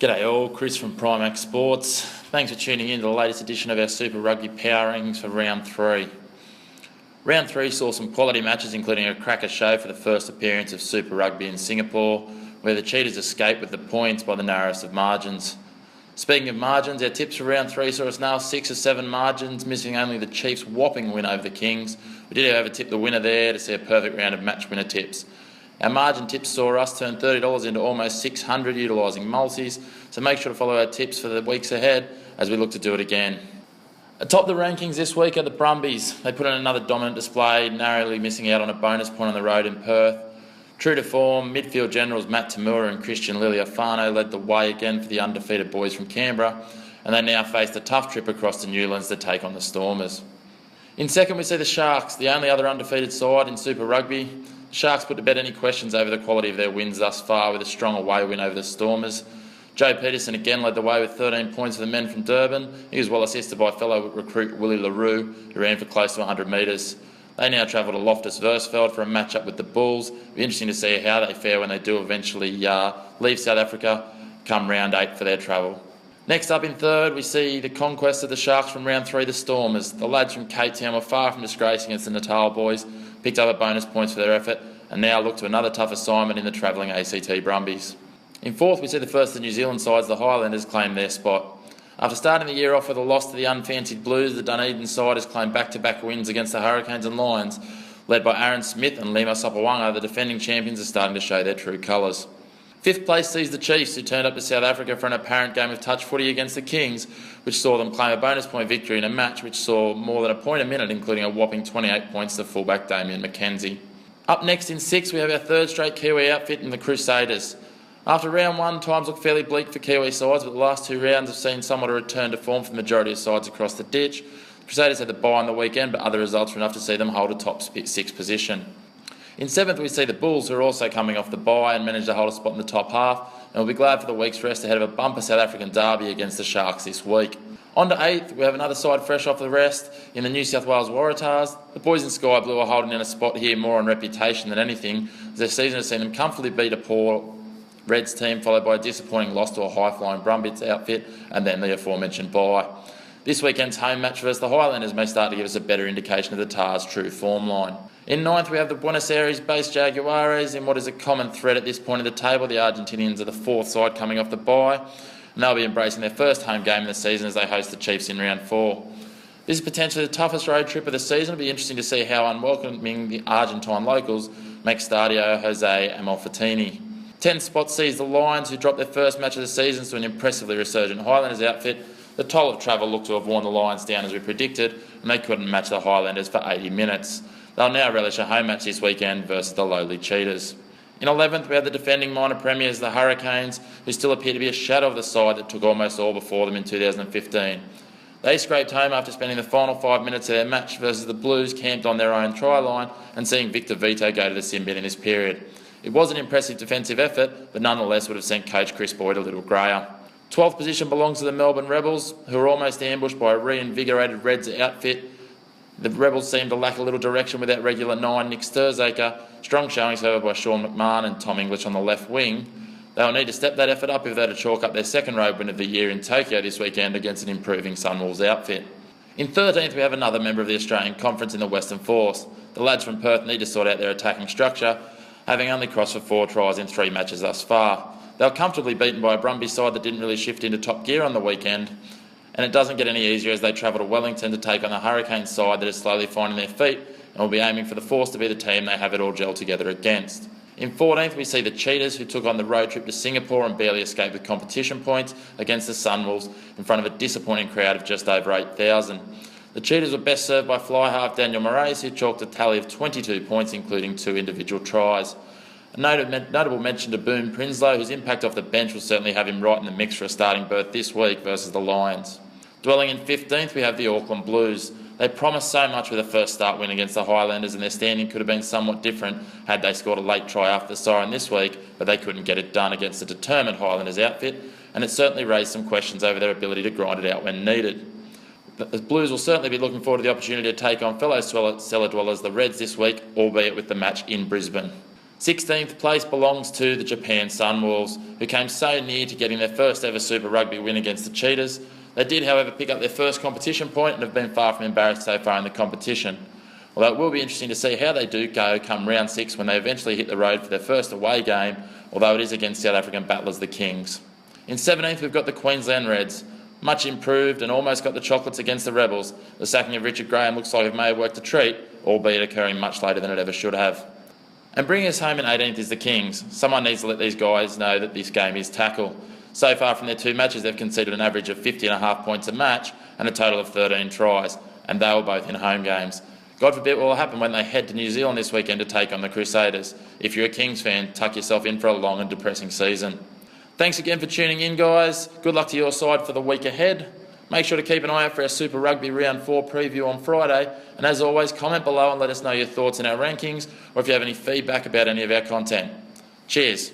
G'day all, Chris from Primax Sports. Thanks for tuning in to the latest edition of our Super Rugby Power Rankings for Round 3. Round 3 saw some quality matches, including a cracker show for the first appearance of Super Rugby in Singapore, where the Cheetahs escaped with the points by the narrowest of margins. Speaking of margins, our tips for Round 3 saw us nail 6 of 7 margins, missing only the Chiefs' whopping win over the Kings. We did however tip the winner there to see a perfect round of match winner tips. Our margin tips saw us turn $30 into almost $600 utilising multis, so make sure to follow our tips for the weeks ahead as we look to do it again. Atop the rankings this week are the Brumbies. They put in another dominant display, narrowly missing out on a bonus point on the road in Perth. True to form, midfield generals Matt Tamura and Christian Liliafano led the way again for the undefeated boys from Canberra, and they now faced a tough trip across to Newlands to take on the Stormers. In second, we see the Sharks, the only other undefeated side in Super Rugby. The Sharks put to bed any questions over the quality of their wins thus far with a strong away win over the Stormers. Joe Peterson again led the way with 13 points for the men from Durban. He was well assisted by fellow recruit Willie LaRue, who ran for close to 100 metres. They now travel to Loftus Versfeld for a match-up with the Bulls. It'll be interesting to see how they fare when they do eventually leave South Africa come round 8 for their travel. Next up in third, we see the conquest of the Sharks from round 3, the Stormers. The lads from Cape Town were far from disgracing against the Natal boys, picked up a bonus points for their effort, and now look to another tough assignment in the travelling ACT Brumbies. In fourth, we see the first of the New Zealand sides, the Highlanders, claim their spot. After starting the year off with a loss to the unfancied Blues, the Dunedin side has claimed back-to-back wins against the Hurricanes and Lions. Led by Aaron Smith and Lima Sopawanga, the defending champions are starting to show their true colours. Fifth place sees the Chiefs, who turned up to South Africa for an apparent game of touch footy against the Kings, which saw them claim a bonus point victory in a match which saw more than a point a minute, including a whopping 28 points to fullback Damien McKenzie. Up next in sixth, we have our third straight Kiwi outfit in the Crusaders. After round 1, times look fairly bleak for Kiwi sides, but the last 2 rounds have seen somewhat a return to form for the majority of sides across the ditch. The Crusaders had the bye on the weekend, but other results were enough to see them hold a top 6 position. In seventh, we see the Bulls, who are also coming off the bye and managed to hold a spot in the top half, and will be glad for the week's rest ahead of a bumper South African derby against the Sharks this week. On to eighth, we have another side fresh off the rest in the New South Wales Waratahs. The boys in Sky Blue are holding in a spot here more on reputation than anything, as their season has seen them comfortably beat a poor Reds team, followed by a disappointing loss to a high-flying Brumbies outfit, and then the aforementioned bye. This weekend's home match versus the Highlanders may start to give us a better indication of the Tars' true form line. In ninth, we have the Buenos Aires-based Jaguares. In what is a common thread at this point of the table, the Argentinians are the fourth side coming off the bye, and they'll be embracing their first home game of the season as they host the Chiefs in round 4. This is potentially the toughest road trip of the season. It'll be interesting to see how unwelcoming the Argentine locals make Stadio Jose Amalfitani. 10th spot sees the Lions, who dropped their first match of the season to an impressively resurgent Highlanders outfit. The toll of travel looked to have worn the Lions down as we predicted, and they couldn't match the Highlanders for 80 minutes. They'll now relish a home match this weekend versus the lowly Cheetahs. In 11th, we have the defending minor premiers, the Hurricanes, who still appear to be a shadow of the side that took almost all before them in 2015. They scraped home after spending the final 5 minutes of their match versus the Blues, camped on their own try line, and seeing Victor Vito go to the sin bin in this period. It was an impressive defensive effort, but nonetheless would have sent coach Chris Boyd a little grayer. 12th position belongs to the Melbourne Rebels, who were almost ambushed by a reinvigorated Reds outfit. The Rebels seemed to lack a little direction with that regular 9, Nick Sturzaker. Strong showings, however, by Sean McMahon and Tom English on the left wing. They'll need to step that effort up if they're to chalk up their second road win of the year in Tokyo this weekend against an improving Sunwolves outfit. In 13th, we have another member of the Australian Conference in the Western Force. The lads from Perth need to sort out their attacking structure, having only crossed for 4 tries in 3 matches thus far. They were comfortably beaten by a Brumbies side that didn't really shift into top gear on the weekend, and it doesn't get any easier as they travel to Wellington to take on the Hurricanes side that is slowly finding their feet and will be aiming for the Force to be the team they have it all gelled together against. In 14th, we see the Cheetahs, who took on the road trip to Singapore and barely escaped with competition points against the Sunwolves in front of a disappointing crowd of just over 8,000. The Cheetahs were best served by fly half Daniel Moraes, who chalked a tally of 22 points, including 2 individual tries. A notable mention to Boone Prinsloo, whose impact off the bench will certainly have him right in the mix for a starting berth this week versus the Lions. Dwelling in 15th, we have the Auckland Blues. They promised so much with a first start win against the Highlanders, and their standing could have been somewhat different had they scored a late try after the siren this week, but they couldn't get it done against a determined Highlanders outfit, and it certainly raised some questions over their ability to grind it out when needed. The Blues will certainly be looking forward to the opportunity to take on fellow cellar dwellers, the Reds, this week, albeit with the match in Brisbane. 16th place belongs to the Japan Sunwolves, who came so near to getting their first ever Super Rugby win against the Cheetahs. They did, however, pick up their first competition point and have been far from embarrassed so far in the competition. Although it will be interesting to see how they do go come round 6 when they eventually hit the road for their first away game, although it is against South African battlers, the Kings. In 17th, we've got the Queensland Reds. Much improved and almost got the chocolates against the Rebels. The sacking of Richard Graham looks like it may have worked a treat, albeit occurring much later than it ever should have. And bringing us home in 18th is the Kings. Someone needs to let these guys know that this game is tackle. So far from their 2 matches, they've conceded an average of 50.5 points a match and a total of 13 tries, and they were both in home games. God forbid what will happen when they head to New Zealand this weekend to take on the Crusaders. If you're a Kings fan, tuck yourself in for a long and depressing season. Thanks again for tuning in, guys. Good luck to your side for the week ahead. Make sure to keep an eye out for our Super Rugby Round 4 preview on Friday. And as always, comment below and let us know your thoughts in our rankings, or if you have any feedback about any of our content. Cheers.